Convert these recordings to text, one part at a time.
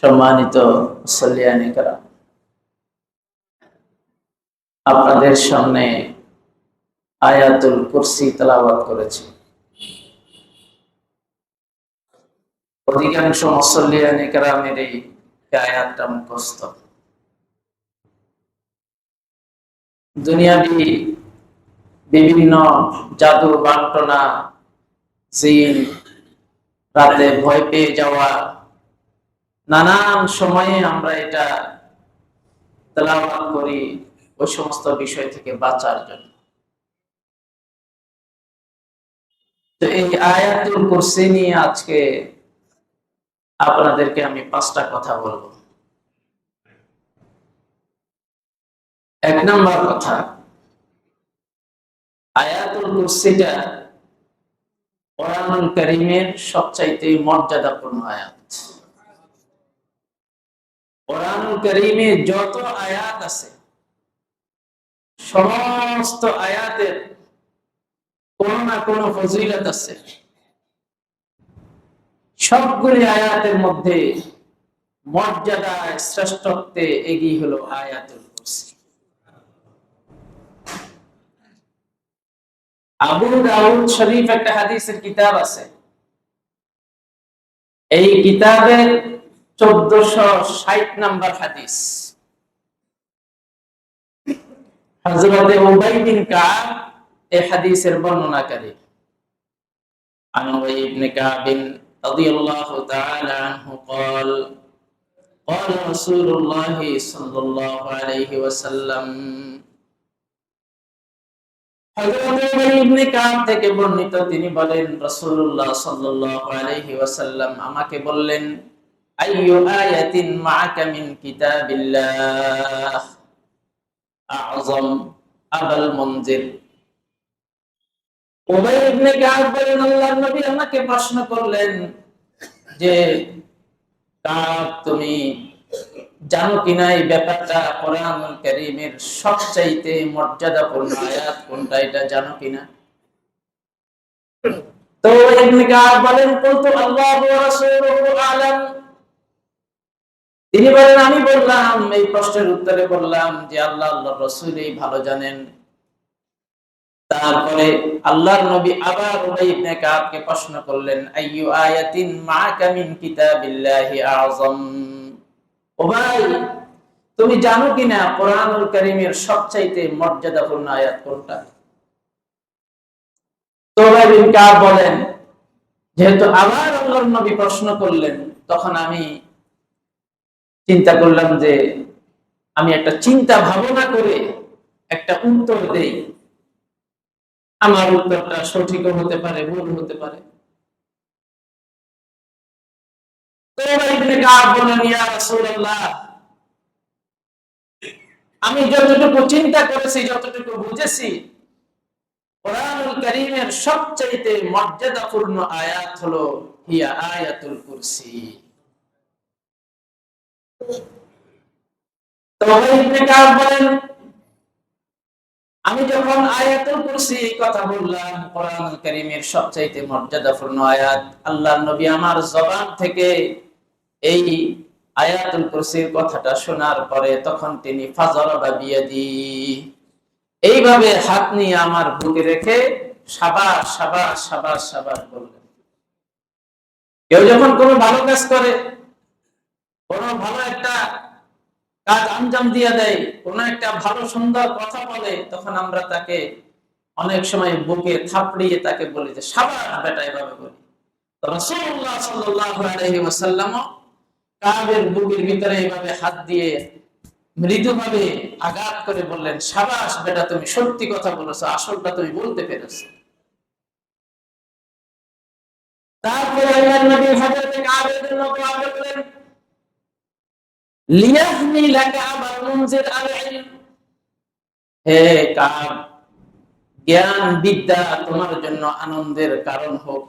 সম্মানিত মুসল্লিয়ানে কেরাম, আপনাদের সামনে আয়াতুল কুরসি তেলাওয়াত করেছি। অধিকাংশ মুসল্লিয়ানে কেরামের এই আয়াতটা মুখস্থ। দুনিয়াবি বিভিন্ন জাদু বান্টনা, জিন, রাতে ভয় পেয়ে যাওয়া, নানান সময়ে আমরা এটা তেলাওয়াত করি ওই সমস্ত বিষয় থেকে বাঁচার জন্য। তো এই আয়াতুল কুরসি নিয়ে আজকে আপনাদেরকে আমি 5টা কথা বলবো। এক নম্বর কথা, আয়াতুল কুরসিটা কোরআনুল কারীমের সবচাইতে মর্যাদাপূর্ণ আয়াত। কোরআনুল কারীমে যত আয়াত আছে, সমস্ত আয়াতের কোন না কোন ফজিলত আছে। সবগুলি আয়াতের মধ্যে মর্যাদায় শ্রেষ্ঠত্বে এগিয়ে হলো আয়াতুল কুরসি। আবু দাউদ শরীফ একটা হাদিসের কিতাব আছে। এই কিতাবের 1460 নম্বর হাদিস। হযরত উবাই বিন কাব এই হাদিসের বর্ণনাকারী। عن أبي بن كعب رضي الله تعالى عنه قال قال رسول الله صلى الله عليه وسلم হযরত উবাই ইবনে কাব থেকে বর্ণিত, তিনি বলেন রাসূলুল্লাহ সাল্লাল্লাহু আলাইহি ওয়াসাল্লাম আমাকে বললেন, আইয়ু আয়াতিন মাআকা মিন কিতাবিল্লাহ আযম আবাল মুনজির। উবাই ইবনে কাব বলেন, আল্লাহর নবী আমাকে প্রশ্ন করলেন যে কাব, তুমি জানো কিনা এই ব্যাপারটা, কোরআনুল কারীমের সবচাইতে মর্যাদাপূর্ণ আয়াত কোনটা, এটা জানো কিনা? তো ইবনে কাব বলেন, কুলতু আল্লাহু ওয়া রাসূলুহু আ'লাম। তিনি বলেন, আমি বললাম, এই প্রশ্নের উত্তরে বললাম যে আল্লাহ আল্লাহর রাসূলই ভালো জানেন। তারপরে আল্লাহর নবী আবার উবাই ইবনে কাবকে প্রশ্ন করলেন, আইয়ু আয়াতিন মাআকা মিন কিতাবিল্লাহি আযম। উবাই, তুমি জানো কিনা কোরআনুল কারীমের সবচাইতে মর্যাদাপূর্ণ আয়াত কোনটা? তো উবাই বিন কাব বলেন, যেহেতু আবার আল্লাহর নবী প্রশ্ন করলেন, তখন আমি চিন্তা করলাম যে আমি একটা চিন্তা ভাবনা করে একটা উত্তর দেই। আমার উত্তরটা সঠিকও হতে পারে, ভুল হতে পারে। তো উবাই ইবনে কাব বললেন, ইয়া রাসূলুল্লাহ, আমি যতটুকু চিন্তা করেছি, যতটুকু বুঝেছি, কোরআনুল কারীমের সবচাইতে মর্যাদাপূর্ণ আয়াত হলো হিয়া আয়াতুল কুরসি। তো উবাই ইবনে কাব বলেন, আমি যখন আয়াতুল কুরসি এই কথা বললাম, কোরআনুল কারীমের সবচাইতে মর্যাদাপূর্ণ আয়াত, আল্লাহর নবী আমার জবান থেকে এই আয়াতুল কুরসির কথাটা শোনার পরে তখন তিনি ফাযারাবা বিয়াদি, এইভাবে হাত নিয়ে আমার বুকে রেখে শাবাশ শাবাশ শাবাশ শাবাশ বললেন। কেউ যখন কোনো ভালো কাজ করে, কোনো ভালো একটা কাজ আঞ্জাম দিয়ে দেয়, কোনো একটা ভালো সুন্দর কথা বলে, তখন আমরা তাকে অনেক সময় বুকে থাপড়িয়ে তাকে বলি যে শাবাশ বেটা, এভাবে বলি। তো রাসূলুল্লাহ সাল্লাল্লাহু আলাইহি ওয়াসাল্লাম কাবের বুকের ভিতরে এইভাবে হাত দিয়ে মৃদুভাবে আঘাত করে বললেন, শাবাশ বেটা, তুমি সত্যি কথা বলেছো, আসলটা তুমি বলতে পেরেছো। তারপরে আল্লাহর নবী হযরত কাবের জন্য দোয়া করলেন, লিয়াহনি লাকা আবাল মুনজির আল ইলম। হে কাব, জ্ঞান বিদ্যা তোমার জন্য আনন্দের কারণ হোক।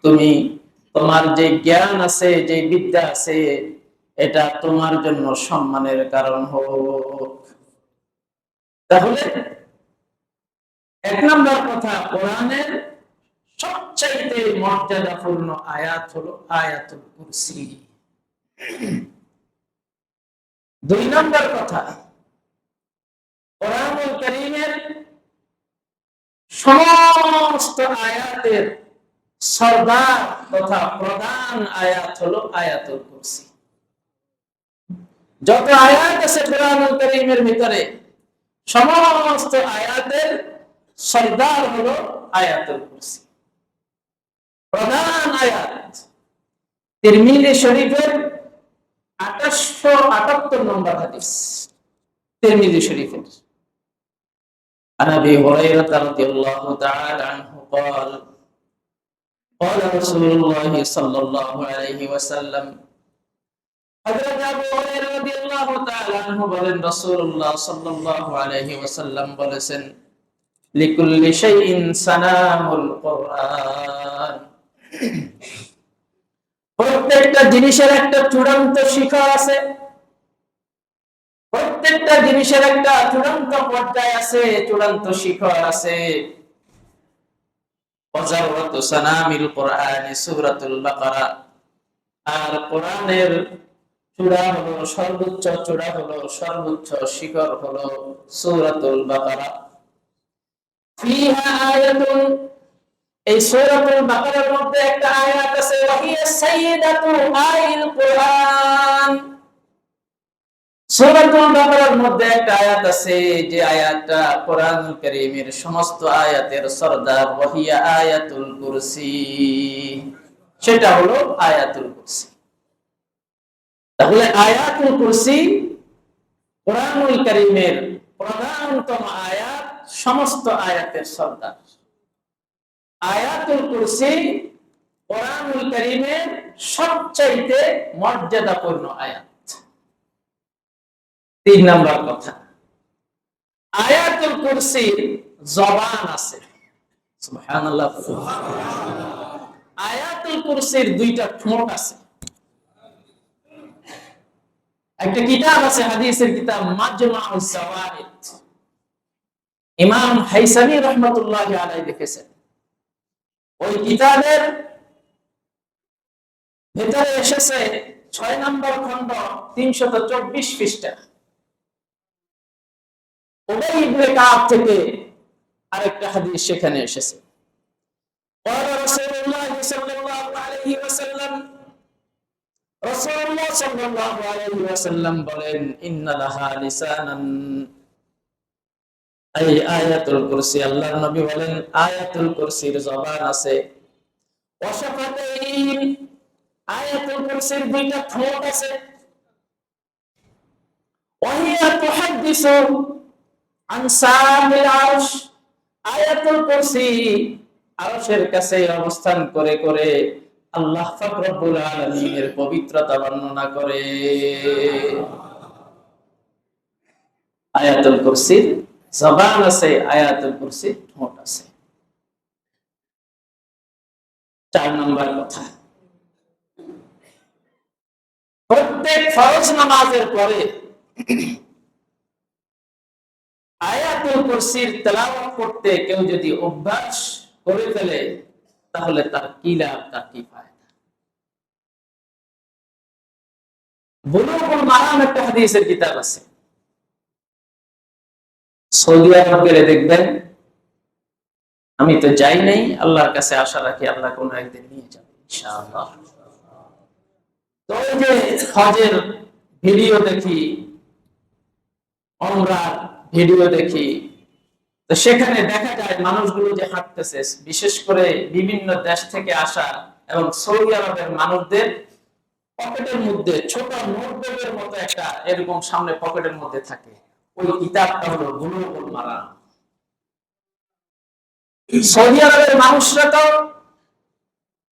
তুমি, তোমার যে জ্ঞান আছে, যে বিদ্যা আছে, এটা তোমার জন্য সম্মানের কারণ হোক। তাহলে এক নম্বর কথা, কোরআনের সবচাইতে মর্যাদাপূর্ণ আয়াত হলো আয়াতুল কুরসি। দুই নম্বর কথা, কোরআনুল কারীমের সমস্ত আয়াতের সরদার তথা প্রধান আয়াত হলো আয়াতুল কুরসি। যত আয়াত আছে কোরআনুল কারীমের ভিতরে, সমস্ত আয়াতের সরদার হলো আয়াতুল কুরসি, প্রধান আয়াত। তিরমিজি শরীফের 2878 নম্বর হাদিস, তিরমিজি শরীফের। عن ابي هريره رضي الله تعالى عنه قال قال رسول الله صلى الله عليه وسلم حضرت আবু হুরায়রা রাদিয়াল্লাহু তাআলা আনহু বলেন, রাসূলুল্লাহ সাল্লাল্লাহু আলাইহি ওয়াসাল্লাম বলেছেন, লিকুল্লি শাইইন সানামুল কুরআন। প্রত্যেকটা জিনিসের একটা চূড়ান্ত শিখর আছে, প্রত্যেকটা জিনিসের একটা চূড়ান্ত পর্যায় আছে, চূড়ান্ত শিখর আছে। ওয়াজাররাতু সানামিল কুরআনি সূরাতুল বাকারা। আর কোরআনের চূড়া হলো, সর্বোচ্চ চূড়া হলো, সর্বোচ্চ শিখর হলো সূরাতুল বাকারা। ফিহা আয়াতুন, এই সূরাতুল বাকারার মধ্যে একটা আয়াত আছে, ওয়াহিয়া সাইয়্যিদাতু আয়াতিল কুরআন। সূরাতুল বাকারার মধ্যে একটা আয়াত আছে, যে আয়াতটা কোরআনুল কারীমের সমস্ত আয়াতের সরদার, ওয়াহিয়া আয়াতুল কুরসি, সেটা হলো আয়াতুল কুরসি। তাহলে আয়াতুল কুরসি কোরআনুল কারীমের প্রধানতম আয়াত, সমস্ত আয়াতের সরদার। আয়াতুল কুরসি কোরআনুল কারীমের সবচাইতে মর্যাদাপূর্ণ আয়াত। তিন নম্বর কথা, আয়াতুল কুরসির জবান আছে। সুবহানাল্লাহ। আয়াতুল কুরসির দুইটা ঠোঁট আছে। একটা কিতাব আছে, হাদিসের কিতাব মাজমাউজ জাওয়াইদ, ইমাম হাইসামি রাহমাতুল্লাহি আলাইহি লিখেছেন। ওই কিতাবের ভিতরে এসেছে 6 নম্বর খণ্ড 324 পৃষ্ঠা। উবাই ইবনে কাব থেকে আরেকটা হাদিস সেখানে এসেছে। قال رسول الله صلى الله عليه وسلم, রাসূলুল্লাহ সাল্লাল্লাহু আলাইহি ওয়াসাল্লাম বলেন, ইন্না লাহা লিসানান, এই আয়াতুল কুরসি, আল্লাহর নবী বলেন, আয়াতুল কুরসির জবান আছে। ওয়া শাফাতাইন, আয়াতুল কুরসির দুইটা ঠোঁট আছে। ওয়া হিয়া তুহাদ্দিসু আন সামিল আরশ, আয়াতুল কুরসি আরশের কাছে অবস্থান করে করে আল্লাহ পাক রব্বুল আলামিনের পবিত্রতা বর্ণনা করে। আয়াতুল কুরসির জবান আছে, আয়াতুল কুরসির ঠোঁট আছে। 4 নম্বর কথা, প্রত্যেক ফরজ নামাজের পরে আয়াতুল কুরসির তেলাওয়াত করতে কেউ যদি অভ্যাস করে ফেলে, তাহলে তার কি লাভ, তার কি ফায়দা। বুলুগুল মারাম একটা হাদিসের কিতাব আছে, সৌদি আরব গেলে দেখবেন, আমি তো যাই নাই, আল্লাহর কাছে আশা রাখি আল্লাহ কোনো একদিন নিয়ে যাবে ইনশাআল্লাহ। তো এই যে হজের ভিডিও দেখি, উমরার ভিডিও দেখি, তো সেখানে দেখা যায় মানুষগুলো যে হাঁটতেছে, বিশেষ করে বিভিন্ন দেশ থেকে আসা এবং সৌদি আরবের মানুষদের পকেটের মধ্যে ছোট নোটবুকের মতো একটা এরকম সামনে পকেটের মধ্যে থাকে, ওই কিতাবটা হলো বুলুগুল মারাম। সৌদি আরবের মানুষরা তো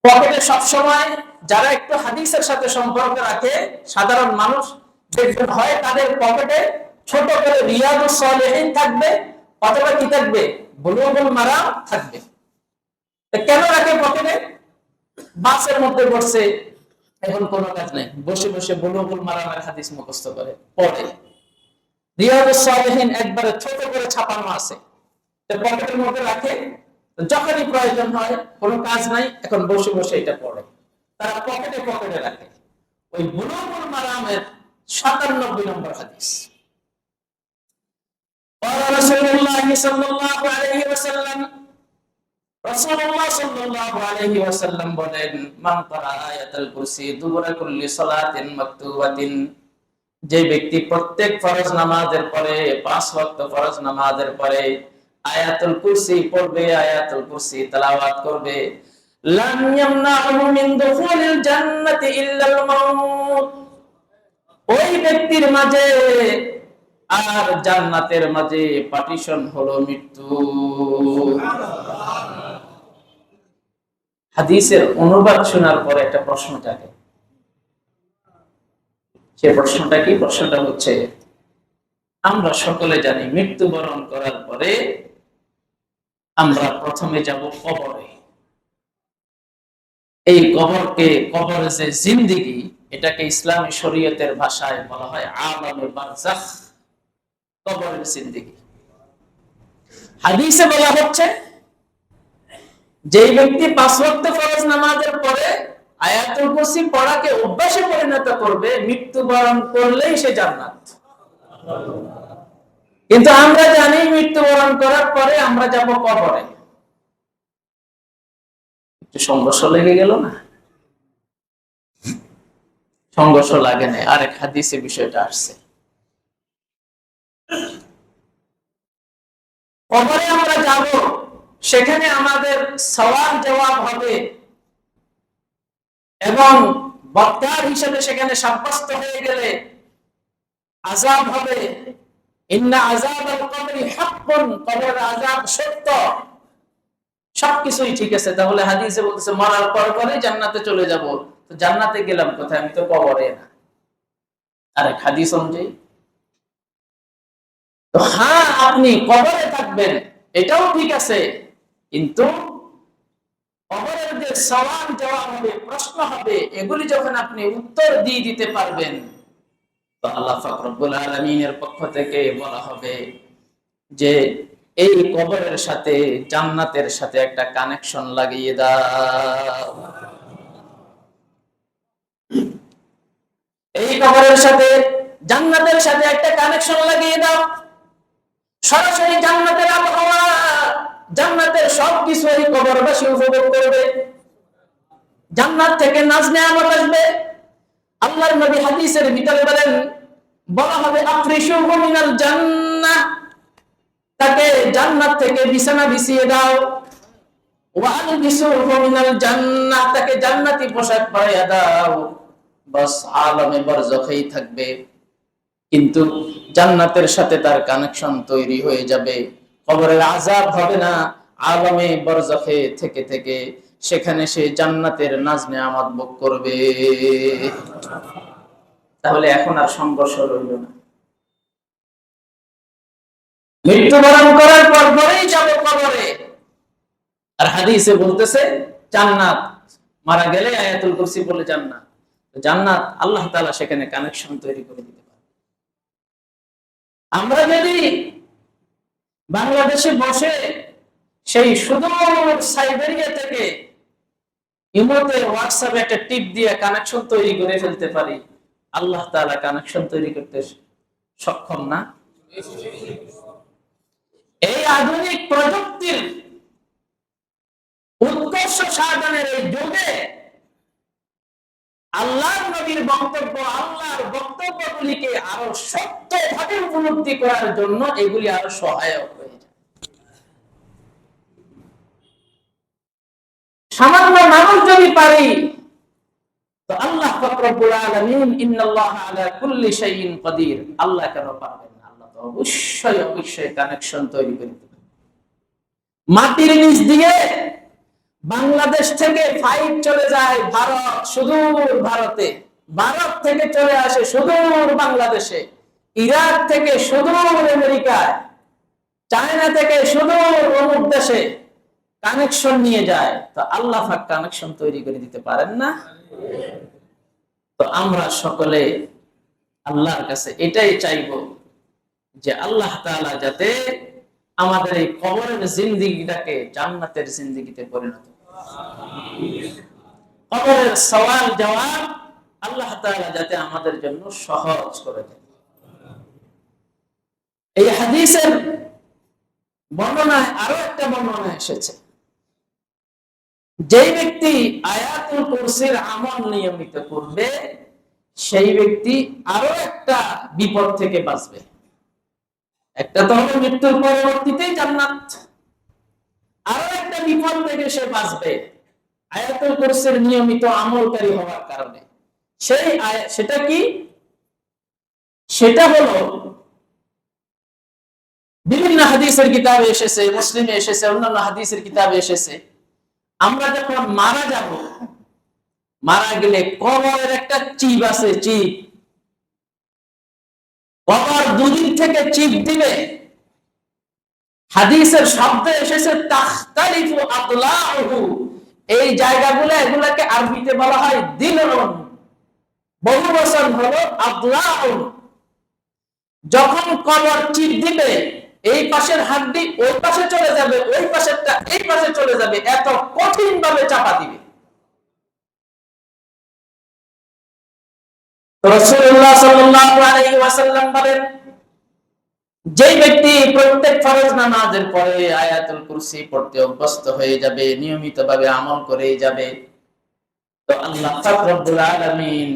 পকেটে সবসময়, যারা একটু হাদিসের সাথে সম্পর্ক রাখে, সাধারণ মানুষ দেখবেন, হয় তাদের পকেটে ছোট করে রিয়াদুস সালেহিন থাকবে, অথবা কি থাকবে, বুলুগুল মারাম থাকবে। কেন রাখে পকেটে? বাসের মধ্যে বসে এখন কোনো কাজ নেই, বসে বসে বুলুগুল মারামের হাদিস মুখস্থ করে পড়ে। রিয়াদুস সালেহিন একবারে ছোট করে ছাপানো আছে, পকেটের মধ্যে রাখে, যখনই প্রয়োজন হয়, কোনো কাজ নাই, এখন বসে বসে এটা পড়ে। তারা পকেটে পকেটে রাখে। ওই বুলুগুল মারামের 97 নম্বর হাদিস। قال رسول الله صلى الله عليه وسلم রাসূলুল্লাহ সাল্লাল্লাহু আলাইহি ওয়াসাল্লাম বলেন, মান ক্বারা আয়াতুল কুরসি দুবুরা কুল্লি সালাতিন মাকতুবাতিন, যে ব্যক্তি প্রত্যেক ফরজ নামাজের পরে 5 ওয়াক্ত ফরজ নামাজের পরে আয়াতুল কুরসি পড়বে, আয়াতুল কুরসি তেলাওয়াত করবে, লাম ইয়ামনাহু মিন দুখুলিল জান্নাতি ইল্লাল মাউত, ওই ব্যক্তির মাঝে আর জান্নাতের মাঝে পার্টিশন হলো মৃত্যু। হাদিসের অনুবাদ শোনার পরে একটা প্রশ্ন জাগে। সে প্রশ্নটা কি? প্রশ্নটা হচ্ছে, আমরা সকলে জানি মৃত্যুবরণ করার পরে আমরা প্রথমে যাব কবরে। এই কবরকে, কবরের যে জিন্দেগি, এটাকে ইসলামী শরীয়তের ভাষায় বলা হয় আলামে বারজাখ, কবরের জিন্দেগি। হাদিসে বলা হচ্ছে, যে ব্যক্তি 5 ওয়াক্ত ফরজ নামাজের পরে আয়াতুল কুরসি পড়াকে অভ্যাসে পরিণত করবে, মৃত্যুবরণ করলেই সে জান্নাত। কিন্তু আমরা জানি মৃত্যুবরণ করার পরে আমরা যাব কবরে। একটু সংঘর্ষ লেগে গেল না? সংঘর্ষ লাগে না, আরেক হাদিসে বিষয়টা আসছে। কবরে আমরা যাব, সেখানে আমাদের সওয়াল জবাব হবে এবং বক্তার হিসেবে সেখানে সাব্যস্ত হয়ে গেলে আযাব হবে। ইন্না আযাবাল কবরি হাক্কুন, কবরের আযাব সত্য। সবকিছুই ঠিক আছে, তাহলে হাদিসে বলতেছে মরার পরে জান্নাতে চলে যাব। তো জান্নাতে গেলাম কোথায়? আমি তো কবরে না। আরেক হাদিস অনুযায়ী তো হ্যাঁ, আপনি কবরে থাকবেন, এটাও ঠিক আছে, কিন্তু কবরের যে সওয়াল জবাব হবে, প্রশ্ন হবে, এগুলি যখন আপনি উত্তর দিয়ে দিতে পারবেন, তো আল্লাহ পাক রব্বুল আলামিনের পক্ষ থেকে বলা হবে যে এই কবরের সাথে জান্নাতের সাথে একটা কানেকশন লাগিয়ে দাও। এই কবরের সাথে জান্নাতের সাথে একটা কানেকশন লাগিয়ে দাও। সরাসরি জান্নাতের আবহাওয়া, জান্নাতের সবকিছু এই কবরবাসী উপভোগ করবে। জান্নাত থেকে নাজ নেয়ামত আসবে। আল্লাহর নবী হাদিসের ভিতরে বলেন, বলা হবে আফরিশুহু মিনাল জান্নাহ, তাকে জান্নাত থেকে বিছানা বিছিয়ে দাও। ওয়া আলবিসুহু মিনাল জান্নাহ, তাকে জান্নাতি পোশাক পরাইয়া দাও। বাস আলামে বারজাখেই থাকবে, কিন্তু জান্নাতের সাথে তার কানেকশন তৈরি হয়ে যাবে। কবরের আযাব হবে না, আলামে বারজাখে থেকে থেকে সেখানে সে জান্নাতের নাজ নেয়ামত ভোগ করবে। তাহলে এখন আর সংঘর্ষ রইল না। মৃত্যুবরণ করার পর পরেই যাব কবরে। আর হাদিসে বলতেছে জান্নাত, মারা গেলে আয়াতুল কুরসি বলে জান্নাত, জান্নাত আল্লাহ তাআলা সেখানে কানেকশন তৈরি করে দিতে পারে। আমরা যদি বাংলাদেশে বসে সেই সুদূর সাইবেরিয়া থেকে ইমোতে, হোয়াটসঅ্যাপে একটা টিপ দিয়ে কানেকশন তৈরি করে ফেলতে পারি, আল্লাহ তাআলা কানেকশন তৈরি করতে সক্ষম না? এই আধুনিক প্রযুক্তির উৎকর্ষ সাধনের এই যুগে আল্লাহর নবীর বক্তব্য, আল্লাহর বক্তব্যগুলিকে আরো সত্যভাবে উপলব্ধি করার জন্য এগুলি আরো সহায়ক হয়ে যায়। সামান্য মানুষ যদি পারি, তো আল্লাহ পাক রব্বুল আলামিন ইন্নাল্লাহা আলা কুল্লি শাইইন কাদির, আল্লাহ কেন পারবেন না? আল্লাহ তো অবশ্যই অবশ্যই কানেকশন তৈরি করে দেবেন। মাটির নিচ দিয়ে বাংলাদেশ থেকে ফ্লাইট চলে যায় ভারত, সুদূর ভারতে, ভারত থেকে চলে আসে সুদূর বাংলাদেশে, ইরাক থেকে সুদূর আমেরিকায়, চায়না থেকে সুদূর অমুক দেশে কানেকশন নিয়ে যায়। তো আল্লাহ পাক কানেকশন তৈরি করে দিতে পারেন না? তো আমরা সকলে আল্লাহর কাছে এটাই চাইবো যে আল্লাহ তাআলা যাতে আমাদের এই কবরের জিন্দেগিটাকে জান্নাতের জিন্দেগিতে পরিণত করে। কবরের সওয়াল জবাব আল্লাহ তাআলা যাতে আমাদের জন্য সহজ করে দেন। এই হাদিসের বর্ণনায় আরো একটা বর্ণনা এসেছে, যেই ব্যক্তি আয়াতুল কুরসির আমল নিয়মিত করবে সেই ব্যক্তি আরো একটা বিপদ থেকে বাঁচবে। একটা তো হলো মৃত্যুর পরবর্তীতেই জান্নাত, আরো একটা বিপদ থেকে সে বাঁচবে আয়াতুল কুরসির নিয়মিত আমলকারী হওয়ার কারণে। সেটা কি? সেটা হলো বিভিন্ন হাদিসের কিতাবে এসেছে, মুসলিমে এসেছে, অন্যান্য হাদিসের কিতাবে এসেছে, আমরা যখন মারা যাব, মারা গেলে কবরের একটা চিপ আছে, চিপ, কবর দুদিক থেকে চিপ দিবে। হাদিসের শব্দে এসেছে তাখতালিফু আদলাউহু, এই জায়গাগুলো এগুলাকে আরবিতে বলা হয় দিলউন, বহুবচন হলো আদলাউন। যখন কবর চিপ দিবে এই পাশের হাড্ডি ওই পাশে চলে যাবে, ওই পাশেরটা এই পাশে চলে যাবে, এত কঠিন ভাবে চাপা দিবে। রাসূলুল্লাহ সাল্লাল্লাহু আলাইহি ওয়াসাল্লাম বলেন, যে ব্যক্তি প্রত্যেক ফরজ নামাজের পরে আয়াতুল কুরসি পড়তে অভ্যস্ত হয়ে যাবে, নিয়মিতভাবে আমল করে যাবে, তো আল্লাহ পাক রব্বুল আলামিন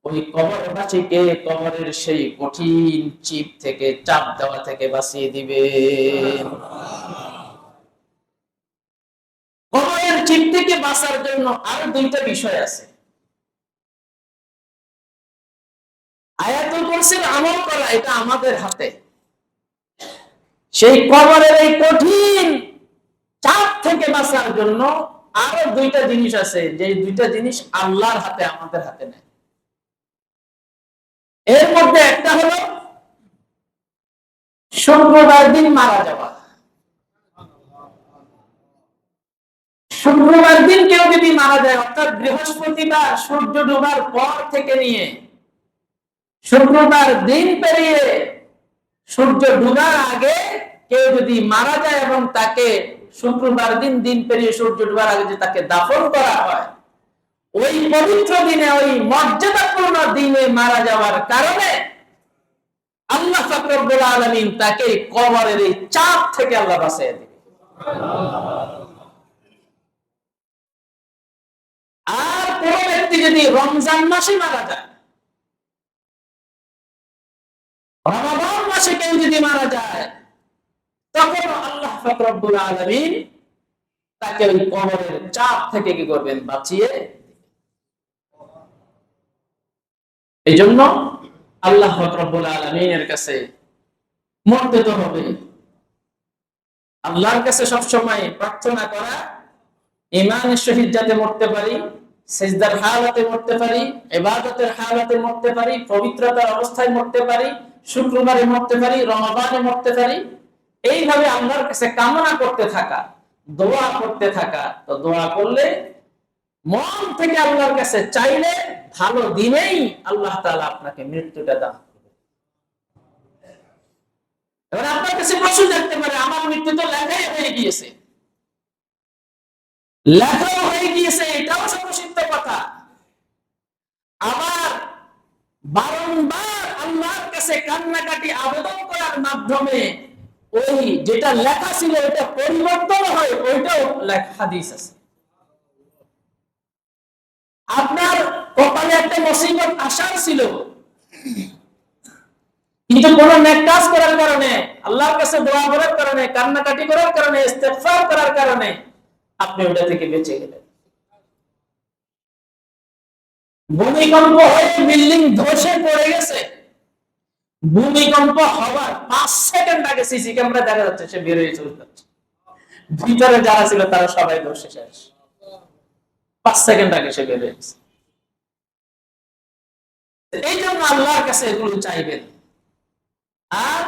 ওই কবরবাসীকে কবরের সেই কঠিন চিপ থেকে, চাপ দেওয়া থেকে বাঁচিয়ে দিবে। কবরের চিপ থেকে বাঁচার জন্য আরো দুইটা বিষয় আছে। আয়াতুল কুরসির আমল করা এটা আমাদের হাতে। সেই কবরের এই কঠিন চাপ থেকে বাঁচার জন্য আরো দুইটা জিনিস আছে, যে দুইটা জিনিস আল্লাহর হাতে, আমাদের হাতে নেই। এর মধ্যে একটা হলো শুক্রবার দিন মারা যাওয়া। শুক্রবার দিন কেউ যদি মারা যায়, অর্থাৎ বৃহস্পতিবার সূর্য ডোবার পর থেকে নিয়ে শুক্রবার দিন পেরিয়ে সূর্য ডুবার আগে কেউ যদি মারা যায় এবং তাকে শুক্রবার দিন, দিন পেরিয়ে সূর্য ডুবার আগে যে তাকে দাফন করা হয়, ওই পবিত্র দিনে, ওই মর্যাদাপূর্ণ দিনে মারা যাওয়ার কারণে আল্লাহ পাক রব্বুল আলামিন তাকে কবরের এই চাপ থেকে আল্লাহ বাঁচিয়ে দিবে। আর কোন ব্যক্তি যদি রমজান মাসে মারা যায়, রমাদান মাসে কেউ যদি মারা যায়, তখন আল্লাহ পাক রব্বুল আলামিন তাকে ওই কবরের চাপ থেকে কি করবেন? বাঁচিয়ে। এই জন্য আল্লাহ পাক রব্বুল আলামিনের কাছে মরতে তো হবে। আল্লাহর কাছে সবসময় প্রার্থনা করা, ঈমানের সহিত যাতে মরতে পারি, সিজদার হালাতে মরতে পারি, ইবাদতের হালাতে মরতে পারি, পবিত্রতার অবস্থায় মরতে পারি, শুক্রবারে মরতে পারি, রমাদানে মরতে পারি, এইভাবে আল্লাহর কাছে কামনা করতে থাকা, দোয়া করতে থাকা। তো দোয়া করলে, মন থেকে আল্লাহর কাছে চাইলে, ভালো দিনেই আল্লাহ তাআলা আপনাকে মৃত্যুটা দান করবে। এবার আপনার কাছে প্রশ্ন জাগতে পারে, আমার মৃত্যু তো লেখাই হয়ে গিয়েছে। লেখাও হয়ে গিয়েছে, এটাও সর্বসিদ্ধ কথা। আবার বারংবার আল্লাহর কাছে কান্নাকাটি আবেদন করার মাধ্যমে ওই যেটা লেখা ছিল এটা পরিবর্তন হয়, ওইটাও হাদিস আছে। আপনার কপালে একটা মুসিবত আসার ছিল, কিন্তু কোন নেক কাজ করার কারণে, আল্লাহর কাছে দোয়া করার কারণে, কান্নাকাটি করার কারণে, ইস্তেগফার করার কারণে আপনি ওটা থেকে বেঁচে গেলেন। ভূমিকম্প হয়ে বিল্ডিং ধসে পড়ে গেছে, ভূমিকম্প হওয়ার 5 সেকেন্ড আগে সিসি ক্যামেরা দেখা যাচ্ছে সে বের হয়ে চলে যাচ্ছে, ভিতরে যারা ছিল তারা সবাই ধসে শেষ। 5 সেকেন্ড আগে সে বের হয়ে গেছে। এই জন্য আল্লাহর কাছে এগুলো চাইবেন। আর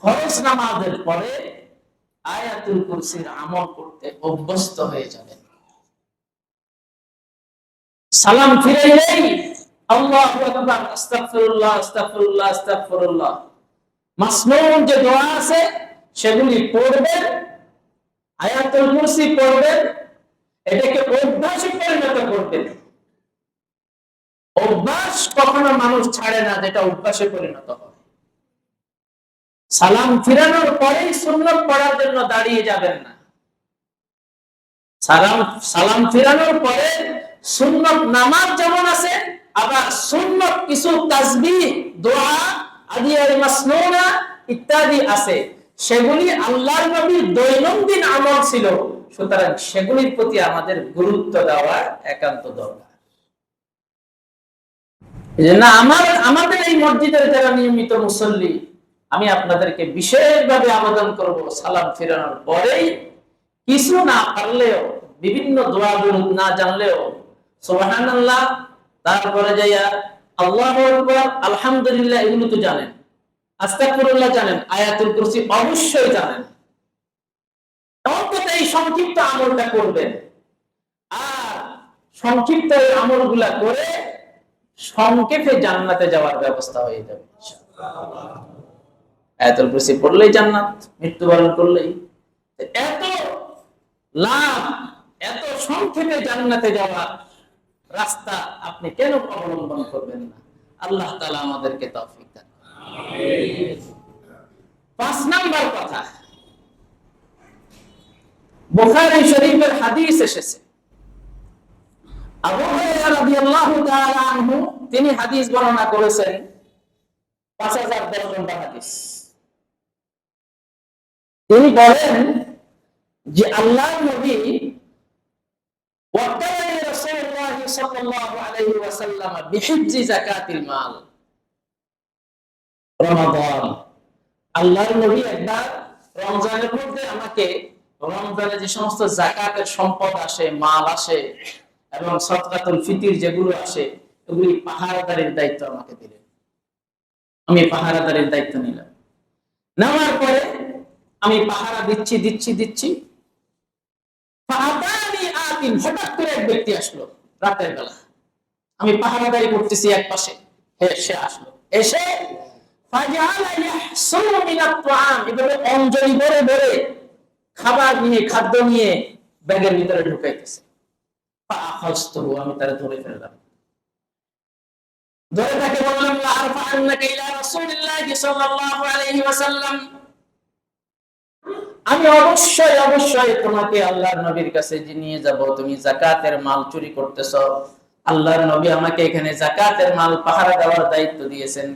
ফরজ নামাজের পরে আয়াতুল কুরসির আমল করতে অভ্যস্ত হয়ে যাবেন। সালাম ফিরাইলেই আল্লাহু আকবার, আস্তাগফিরুল্লাহ, আস্তাগফিরুল্লাহ, আস্তাগফিরুল্লাহ, মাসনুন যে দোয়া আছে সেগুলি পড়বেন, আয়াতুল কুরসি পড়বেন, এটাকে অভ্যাসে পরিণত করবেন। অভ্যাস কখনো মানুষ ছাড়ে না, যেটা অভ্যাসে পরিণত হয়। সালাম ফিরানোর পরেই সুন্নত পড়ার জন্য দাঁড়িয়ে যাবেন না। সালাম ফিরানোর পরে সুন্নত নামাজ যেমন আছে, আবার সুন্নত কিছু তাসবিহ, দোয়া, আদিয়ায়ে মাসনুনা ইত্যাদি আছে, সেগুলি আল্লাহর নবীর দৈনন্দিন আমল ছিল। সুতরাং সেগুলির প্রতি আমাদের গুরুত্ব দেওয়া একান্ত দরকার। না, আমাদের এই মসজিদের যারা নিয়মিত মুসল্লি, আমি আপনাদেরকে বিশেষভাবে আবেদন করব, সালাম ফিরানোর পরেই কিছু না পারলেও, বিভিন্ন দোয়া দুরূদ না জানলেও সুবহানাল্লাহ, তারপরে যাইয়া আল্লাহু আকবার, আলহামদুলিল্লাহ, এগুলো তো জানেন, আস্তাগফিরুল্লাহ জানেন, আয়াতুল কুরসি অবশ্যই জানেন। অন্তত এই সংক্ষিপ্ত আমলটা করবেন, আর সংক্ষিপ্ত এই আমলগুলা করে সংক্ষেপে জান্নাতে যাওয়ার ব্যবস্থা হয়ে যাবে ইনশাআল্লাহ। আয়াতুল কুরসি পড়লেই জান্নাত, মৃত্যুবরণ করলেই। এত লাভ, এত সংক্ষেপে জান্নাতে যাওয়ার রাস্তা আপনি কেন অবলম্বন করবেন না? আল্লাহ তাআলা আমাদেরকে তৌফিক দান করুন। 5 নাম্বার কথা, বুখারী শরীফের হাদিস এসেছে, আবু হুরায়রা রাদিয়াল্লাহু তাআলা আনহু তিনি হাদিস বর্ণনা করেছেন, 5010 নম্বর হাদিস। তিনি বলেন যে আল্লাহর নবী ওয়াক্কালানি রাসূলুল্লাহ সাল্লাল্লাহু আলাইহি ওয়াসাল্লাম বিহিজ্জি যাকাতিল মাল রমাদান। আল্লাহর নবী একবার রমজানের মধ্যে আমাকে, রমজানে যে সমস্ত যাকাতের সম্পদ আসে, মাল আসে এবং সদকাতুল ফিতর যেগুলো আসে, এগুলি পাহারাদারির দায়িত্ব আমাকে দিলেন। আমি পাহারাদারির দায়িত্ব নিলাম। নেওয়ার পরে আমি পাহারা দিচ্ছি। হঠাৎ করে এক ব্যক্তি আসলো রাতের বেলা, আমি পাহারাদারি করতেছি এক পাশে, সে আসলো, এসে এভাবে অঞ্জলি ভরে ভরে খাবার নিয়ে, খাদ্য নিয়ে ব্যাগের ভিতরে ঢুকাইতেছে। আমি তারা ধরে ফেললাম, ধরে তাকে বললাম, আমি অবশ্যই তোমাকে আল্লাহর নবীর কাছে নিয়ে যাব, তুমি যাকাতের মাল চুরি করতেছ। আল্লাহর নবী আমাকে এখানে যাকাতের মাল পাহারা দেওয়ার দায়িত্ব দিয়েছেন।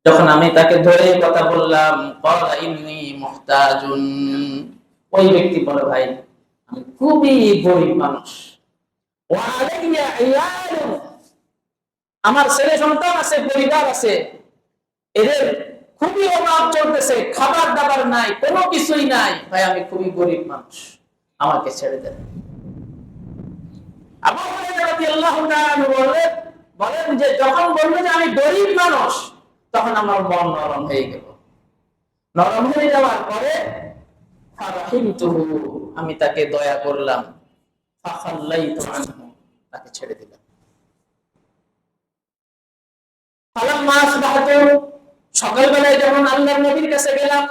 যখন আমি তাকে ধরে কথা বললাম, ক্বালা ইন্নী মুহতাজুন, ওই ব্যক্তি বলে, ভাই আমি খুবই গরিব মানুষ, ওয়া আলাইয়া ইয়ালুন, আমার ছেলে সন্তান আছে, পরিবার আছে, এদের খুবই অভাব চলতেছে, খাবার দাবার নাই, কোনো কিছুই নাই, ভাই আমি খুবই গরিব মানুষ, আমাকে ছেড়ে দেন। আবু হুরায়রা রাদিয়াল্লাহু তাআলা বলেন যে যখন বলল যে আমি গরিব মানুষ, তখন আমার মন নরম হয়ে গেল। নরম হয়ে যাওয়ার পরে ফারাহিমতুহু, আমি তাকে দয়া করলাম, ফাখাল্লাইতু আনহু, তাকে ছেড়ে দিলাম। ফালাম্মা আসবাহতু, সকালবেলায় যখন আল্লাহর নবীর কাছে গেলাম,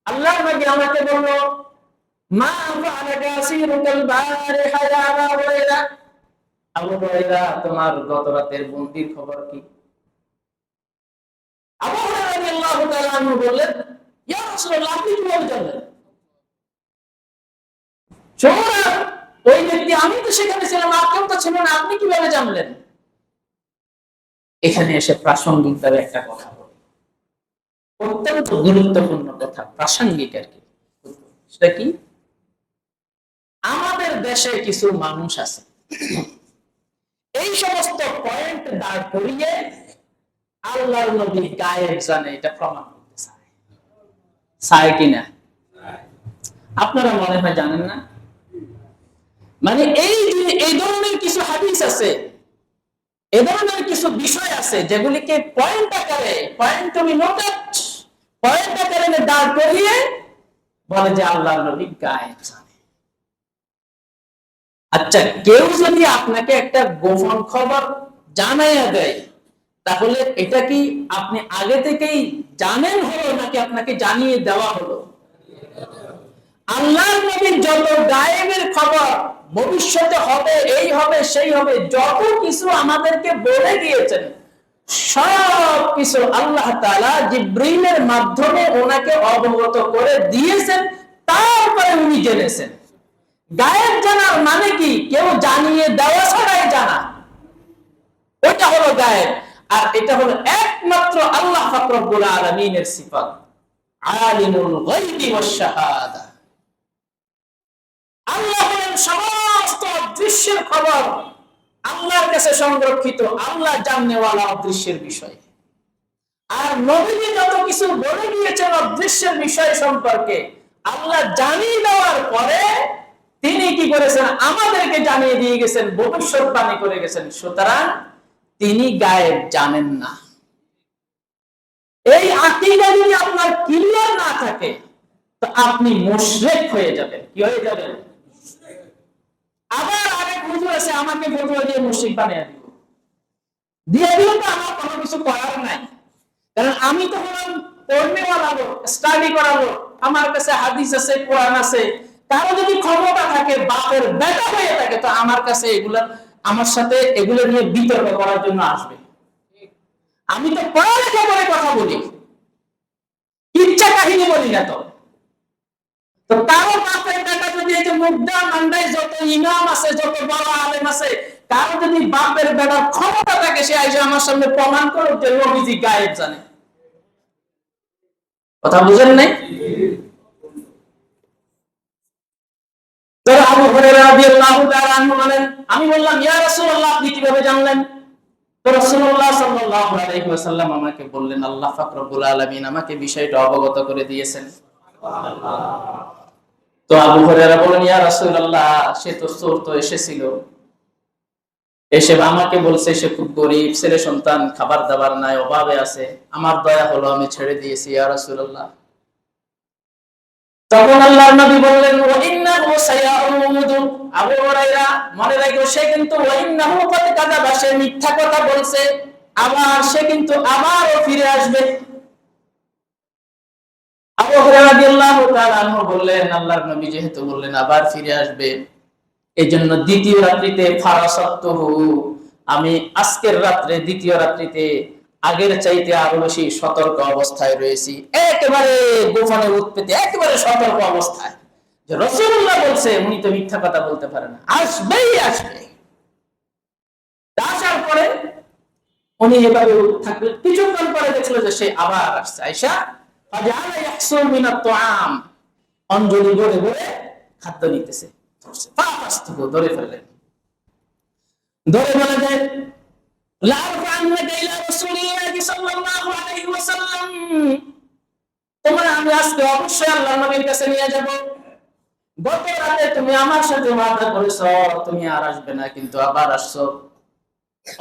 আল্লাহর নবী আমাকে বলল, মা ফাআলা কাসীরুকাল বারিহা ইয়া আবু হুরায়রা, আবু হুরায়রা তোমার গত রাতের বন্দির খবর কি? আবু হুরায়রা রাদিয়াল্লাহু তাআলা আনহু বললেন, ইয়া রাসূলুল্লাহ, আপনি কিভাবে জানলেন? ওই ব্যক্তি, আমি তো সেখানে ছিলাম, আপনিও তো ছিলেন, আপনি কিভাবে জানলেন? এখানে এসে প্রাসঙ্গিকভাবে একটা কথা বলি, অত্যন্ত গুরুত্বপূর্ণ কথা, প্রাসঙ্গিক আর কি। সেটা কি? আমাদের দেশে কিছু মানুষ আছে, এই সমস্ত পয়েন্ট দাঁড় করিয়ে আল্লাহর নবী গায়েব জানে এটা প্রমাণ করতে চায় কিনা? আপনারা মনে হয় জানেন না। মানে এই ধরনের কিছু হাদিস আছে, এ ধরনের কিছু বিষয় আছে, যেগুলিকে পয়েন্ট আকারে, point to be noted, point আকারে দাঁড় করিয়ে বলে যে আল্লাহর নবী গায়েব জানে। আচ্ছা, কেউ যদি আপনাকে একটা গোপন খবর জানাইয়া দেয়, তাহলে এটা কি আপনি আগে থেকেই জানেন হলো, নাকি আপনাকে জানিয়ে দেওয়া হলো? আল্লাহর নবীর যত গায়েবের খবর, ভবিষ্যতে হবে, এই হবে, সেই হবে, যত কিছু আমাদেরকে বলে দিয়েছেন, সব কিছু আল্লাহ তাআলা জিবরীলের মাধ্যমে ওনাকে অবগত করে দিয়েছেন। তারপরে উনি জেনেছেন। গায়েব জানার মানে কি? কেউ জানিয়ে দেওয়া ছাড়াই জানা, ওটা হলো গায়েব। আর এটা হলো একমাত্র আল্লাহ পাক রব্বুল আলামিনের সিফাত, আলিমুল গায়বি ওয়াশ শাহাদা। আল্লাহ হলেন সমস্ত অদৃশ্যের খবর আল্লাহর কাছে সংরক্ষিত, আল্লাহ জানেওয়ালা অদৃশ্যের বিষয়। আর নবীজি যত কিছু বলে দিয়েছেন অদৃশ্যের বিষয় সম্পর্কে, আল্লাহ জানিয়ে দেওয়ার পরে তিনি কি করেছেন? আমাদেরকে জানিয়ে দিয়ে গেছেন, ভবিষ্যৎবাণী করে গেছেন। সুতরাং তিনি গায়েব জানেন না। এই আকীদা যদি আপনার ক্লিয়ার না থাকে, তো আপনি মুশরিক হয়ে যাবেন। কি হয়ে যাবেন? আবার আরেক হুজুর আছে, আমাকে ফতোয়া দিয়ে মুশরিক বানিয়ে দিয়ে দিল, তো আমার কোনো কিছু করার নাই। কারণ আমি তো হলাম পড়নেওয়ালা লোক, স্টাডি করা লোক, আমার কাছে হাদিস আছে, কোরআন আছে। কারো যদি ক্ষমতা থাকে, বাপের বেটা হয়ে থাকে, তো আমার কাছে এগুলা, আমার সাথে এগুলো নিয়ে বিতর্ক করার জন্য আসবে। আমি তো পড়ালেখা করে কথা বলি, ইচ্ছা কাহিনী বলি না। তো কারো বাপের বেটা যদি এই যে মুদ্রা মান্ডায় যত ইমাম আছে, যত বড় আলেম আছে, কারো যদি বাপের বেটার ক্ষমতা থাকে, সে আইসা আমার সামনে প্রমাণ করো যে নবীজি গায়েব জানে। কথা বুঝেন নাই? আবু হুরায়রা রাদিয়াল্লাহু তাআলা আনহু বলেন, আমি বললাম, ইয়া রাসূলুল্লাহ, আপনি কিভাবে জানলেন? তো রাসূলুল্লাহ সাল্লাল্লাহু আলাইহি ওয়াসাল্লাম আমাকে বললেন, আল্লাহ পাক রব্বুল আলামিন আমাকে বিষয়টা অবগত করে দিয়েছেন। সুবহানাল্লাহ। তো আবু হুরায়রা বলেন, ইয়া রাসূলুল্লাহ, সে তো চোর তো এসেছিল, এসে আমাকে বলছে সে খুব গরীব, ছেলে সন্তান, খাবার দাবার নাই, অভাবে আছে, আমার দয়া হলো, আমি ছেড়ে দিয়েছি ইয়া রাসূলুল্লাহ। তখন আল্লাহর নবী বললেন, ওয়া ইন্নাহু সায়াউদু, আবু হুরায়রা মনে রাখো, সে কিন্তু ওয়া ইন্নাহু ক্বাদ কাযাবা, সে মিথ্যা কথা বলছে, আবার সে কিন্তু আবারও ফিরে আসবে। আবু হুরায়রা রাদিয়াল্লাহু তাআলা আনহু বললেন, আল্লাহর নবী যেহেতু বললেন আবার ফিরে আসবে, এজন্য দ্বিতীয় রাত্রিতে ফারাসাতুহু, আমি আজকের রাত্রে, দ্বিতীয় রাত্রিতে আগের চাইতে আরো বেশি সতর্ক অবস্থায় রয়েছি, একেবারে গোপনে উৎপেতে, একেবারে সতর্ক অবস্থায়। যে রাসূলুল্লাহ বলছে, উনি তো মিথ্যা কথা বলতে পারে না, আসবেই আসবে। আসার পরে উনি এভাবে থাকবে, কিছুক্ষণ পরে দেখলো যে সে আবার আসছে। আয়েশা ফাজালা ইয়াহসুল মিনাত তুআম, অঞ্জলি ভরে ভরে খাদ্য নিতেছে। ধরে ফেললেন, ধরে বলে যে লা আরফা'আন্নাকা ইলা রাসূলিল্লাহি সাল্লাল্লাহু আলাইহি ওয়াসাল্লাম, তোমার আমি আজকে অবশ্যই আল্লাহর নবীর কাছে নিয়ে যাব। গত রাতে তুমি আমার সাথে ওয়াদা করেছো তুমি আর আসবে না, কিন্তু আবার আসছো,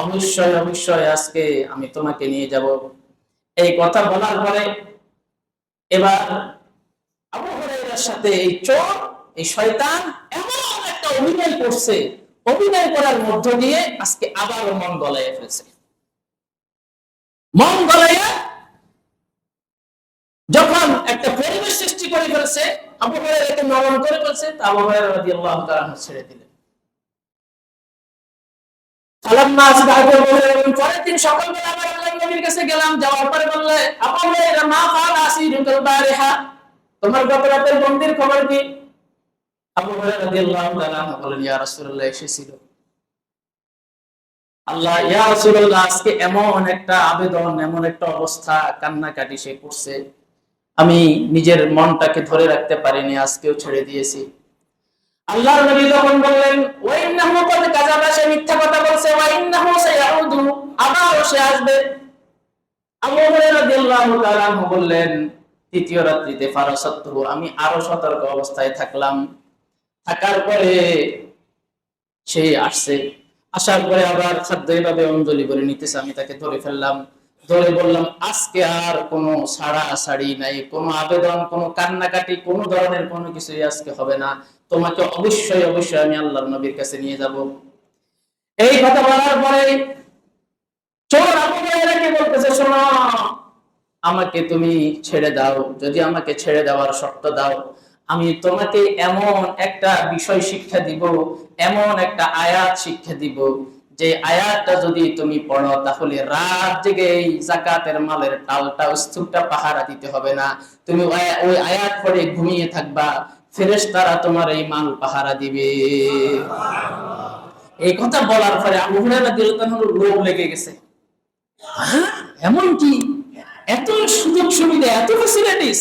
অবশ্যই অবশ্যই আজকে আমি তোমাকে নিয়ে যাব। এই কথা বলার পরে এবার আবু হুরায়রার সাথে এই চোর, এই শয়তান এমন একটা অভিনয় করছে, অভিনয় করার মধ্য দিয়ে আজকে আবারও মন গলাইয়া ফেলছে। মন গলাইয়া যখন একটা পরিবেশ সৃষ্টি করে ফেলছে, আবু হুরায়রাকে নরম করে ফেলছে, তা আবু হুরায়রা রাদিয়াল্লাহু তাআলা ছেড়ে দিলেন। ফালাম্মা আসবাহু পরের দিন সকালবেলা আবার আল্লাহর নবীর কাছে গেলাম, যাওয়ার পরে বললে, আবু হুরায়রা মা ক্বালা আসিরুকাল বারিহা, তোমার গত রাতের বন্দির খবর কি? আবু হুরায়রা রাদিয়াল্লাহু তাআলা বলেন, ইয়া রাসূলুল্লাহ, এসেছিল। আল্লাহ, ইয়া রাসূলুল্লাহ, আজকে এমন একটা আবেদন, এমন একটা অবস্থা, কান্নাকাটি সে করছে, আমি নিজের মনটাকে ধরে রাখতে পারিনি, আজকেও ছেড়ে দিয়েছি। আল্লাহর নবী তখন বললেন, ওয়া ইন্নাহু ক্বাদ কাযাবা, সে মিথ্যা কথা বলছে, ওয়া ইন্নাহু সায়াউদু, আবার সে আসবে। আবু হুরায়রা রাদিয়াল্লাহু তাআলা বললেন, তৃতীয় রাত্রিতে ফারাসাতুহু, আমি আরো সতর্ক অবস্থায় থাকলাম। থাকার পরে সে আসছে, আসার পরে আবার খাদ্য এভাবে অঞ্জলি করে নিতেছে, আমি তাকে ধরে ফেললাম, ধরে বললাম, আজকে আর কোনো ছাড়াছাড়ি নাই, কোনো আবেদন, কোনো কান্নাকাটি, কোনো ধরনের কোনো কিছুই আজকে হবে না, তোমাকে অবশ্যই অবশ্যই আমি আল্লাহর নবীর কাছে নিয়ে যাব। এই কথা বলার পরে চোর আবু হুরায়রাকে বলতেছে, শোনো, আমাকে তুমি ছেড়ে দাও, যদি আমাকে ছেড়ে দেওয়ার শর্ত দাও, আমি তোমাকে এমন একটা বিষয় শিক্ষা দিব, এমন একটা আয়াত শিক্ষা দিব, যে আয়াতটা যদি তুমি পড়ো তাহলে রাত জেগে এই যাকাতের মালের টালটা স্তূপটা পাহারা দিতে হবে না। তুমি ওই আয়াত পড়ে ঘুমিয়ে থাকবা, ফেরেশতারা তোমার এই মাল পাহারা দিবে। এই কথা বলার পরে আবু হুরায়রা রাদিয়াল্লাহু আনহু লোভ লেগে গেছে। হ্যাঁ, এমন কি এত সুযোগ সুবিধা, এত ফ্যাসিলিটিস,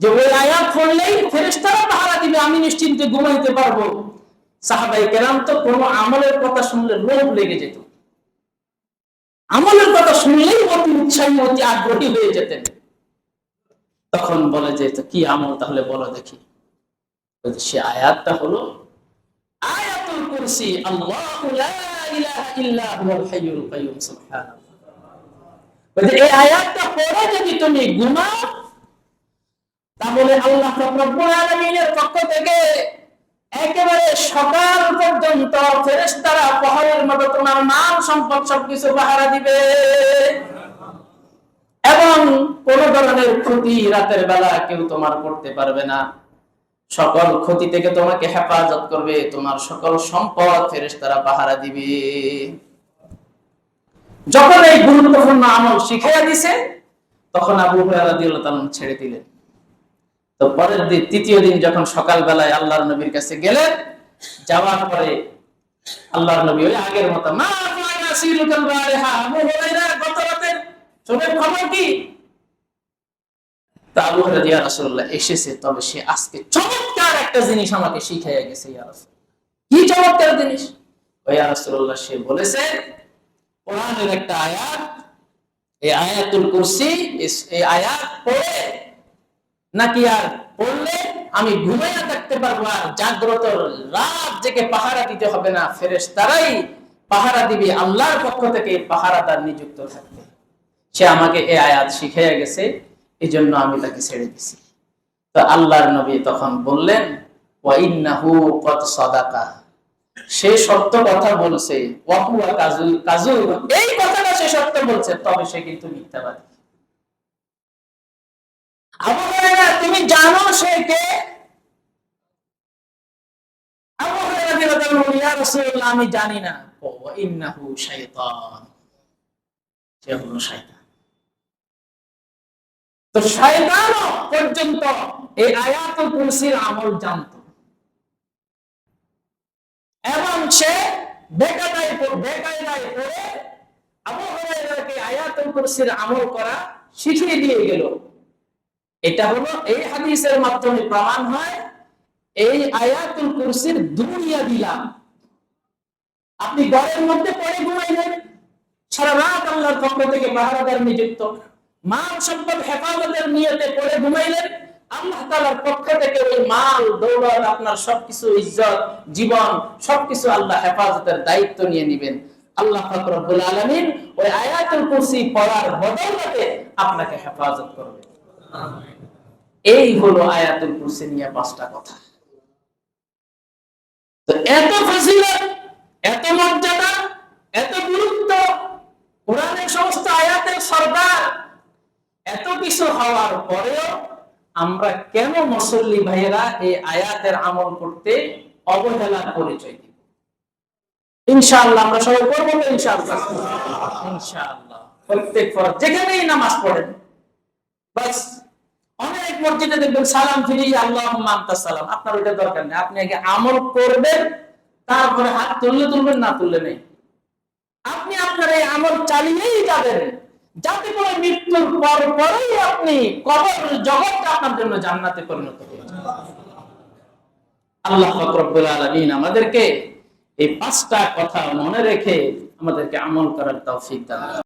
যে ওই আয়াত পড়লেই ফেরেশতারা পাহারা দিবে, আমি নিশ্চিন্তে ঘুমাইতে পারবো। সাহাবায়ে কেরাম তো কোনো আমলের কথা শুনলে লোভ লেগে যেত, আমলের কথা শুনলেই অতি উৎসাহী, অতি আগ্রহী হয়ে যেতেন। তখন বলে যে তো কি আমল তাহলে বলো দেখি। সে আয়াতটা হলো আয়াতুল কুরসি, আল্লাহু লা ইলাহা ইল্লা হুয়াল হাইয়ুল কাইয়ুম। সুবহানাল্লাহ। এই আয়াতটা পড়ে যদি তুমি ঘুমাও, তাহলে আল্লাহ রাব্বুল আলামিনের পক্ষ থেকে একেবারে সকাল পর্যন্ত ফেরেশতারা পাহাড়ের মতো তোমার মাল সম্পদ সবকিছু পাহারা দিবে, এবং কোন ধরনের ক্ষতি রাতের বেলা কেউ তোমার করতে পারবে না। সকল ক্ষতি থেকে তোমাকে হেফাজত করবে, তোমার সকল সম্পদ ফেরেশতারা পাহারা দিবে। যখন এই গুরুত্বপূর্ণ আমল শিখাইয়া দিছে, তখন আবু হুরায়রা রাদিয়াল্লাহু তাআলা ছেড়ে দিলেন। তো পরের দিন, তৃতীয় দিন যখন সকাল বেলায় আল্লাহর নবীর কাছে গেলেন, যাওয়ার পরে আল্লাহর নবী ওই আগের মতো, মা ফাআলা সিরুকাল বারিহা, আবু হুরায়রা গত রাতের শোনেন খবর কি? তা আবু হুরায়রা, ইয়া রাসূলুল্লাহ এসেছে, তবে সে আজকে চমৎকার একটা জিনিস আমাকে শিখাইয়া গেছে। ইয়া রাসূল, কি চমৎকার জিনিস? ও ইয়া রাসূলুল্লাহ, সে বলেছে কোরআনের একটা আয়াত, এই আয়াতুল কুরসি, এই আয়াত পড়ে নাকি আর পড়লে আমি ঘুমাইয়া থাকতে পারবো, আর জাগ্রত রাত জেগে পাহারা দিতে হবে না, ফেরেশতারাই পাহারা দিবে, আল্লাহর পক্ষ থেকে পাহারাদার নিযুক্ত থাকবে। সে আমাকে এই আয়াত শিখাইয়া গেছে, এজন্য আমি তাকে ছেড়ে দিছি। তো আল্লাহর নবী তখন বললেন, ওয়া ইন্নাহু ক্বাদ সাদাকা, সে সত্য কথা বলছে, ওয়া হুয়া কাযুব, এই কথাটা সে সত্য বলছে, তবে সে কিন্তু মিথ্যাবাদী। আবু হুরায়রা, তুমি জানো সে কে? আবু হুরায়রা রাদিয়াল্লাহু আনহু, ইয়া রাসূলুল্লাহ আমি জানি না। ওয়া ইন্নাহু শাইতান, সে হলো শয়তান। তো শয়তানও পর্যন্ত এই আয়াতুল কুরসির আমল জানতো, এবং সে বেকায়দায় পড়ে আবু হুরায়রাকে আয়াতুল কুরসির আমল করা শিখিয়ে দিয়ে গেল। এটা হলো এই হাদিসের মাধ্যমে প্রমাণ হয় এই আয়াতুল কুরসির দুনিয়া দিলাম। আপনি ঘরের মধ্যে পড়ে ঘুমাইলেন, সারা রাত আল্লাহর পক্ষ থেকে পাহারাদার নিযুক্ত, মাল সম্পদ হেফাজতের নিয়তে পড়ে ঘুমাইলেন, আল্লাহ তাআলার পক্ষ থেকে ওই মাল দৌলত, আপনার সবকিছু, ইজ্জত, জীবন সবকিছু আল্লাহ হেফাজতের দায়িত্ব নিয়ে নেবেন। আল্লাহ পাক রব্বুল আলামিন ওই আয়াতুল কুরসি পড়ার বদৌলতে আপনাকে হেফাজত করবে। এই হলো আয়াতুল কুরসি নিয়ে 5টা কথা। তো এত ফজিলত, এত মর্যাদা, এত গুরুত্ব, কোরআনের সমস্ত আয়াতের সরদার, এত কিছু হওয়ার পরেও আমরা কেন মুসল্লি ভাইয়েরা এই আয়াতের আমল করতে অবহেলার পরিচয় দিব? ইনশাআল্লাহ আমরা সবাই করব তো, ইনশাআল্লাহ। ইনশাআল্লাহ প্রত্যেক ফরজ যেখানেই নামাজ পড়েন, বাস অনেক মসজিদে দেখবেন সালাম ফিরিয়ে আল্লাহুম্মা আনতাস সালাম, আপনার ওইটা দরকার নেই। আপনি আগে আমল করবেন, তারপরে হাত তুলবেন, না তুললে নেই। আপনি আপনার এই আমল চালিয়েই যাবেন, যাতে করে মৃত্যুর পরেই আপনি কবর জগৎটা আপনার জন্য জান্নাতে পরিণত হয়ে যায়। আল্লাহ পাক রব্বুল আলামিন আমাদেরকে এই 5টা কথা মনে রেখে আমাদেরকে আমল করার তৌফিক দান করুন।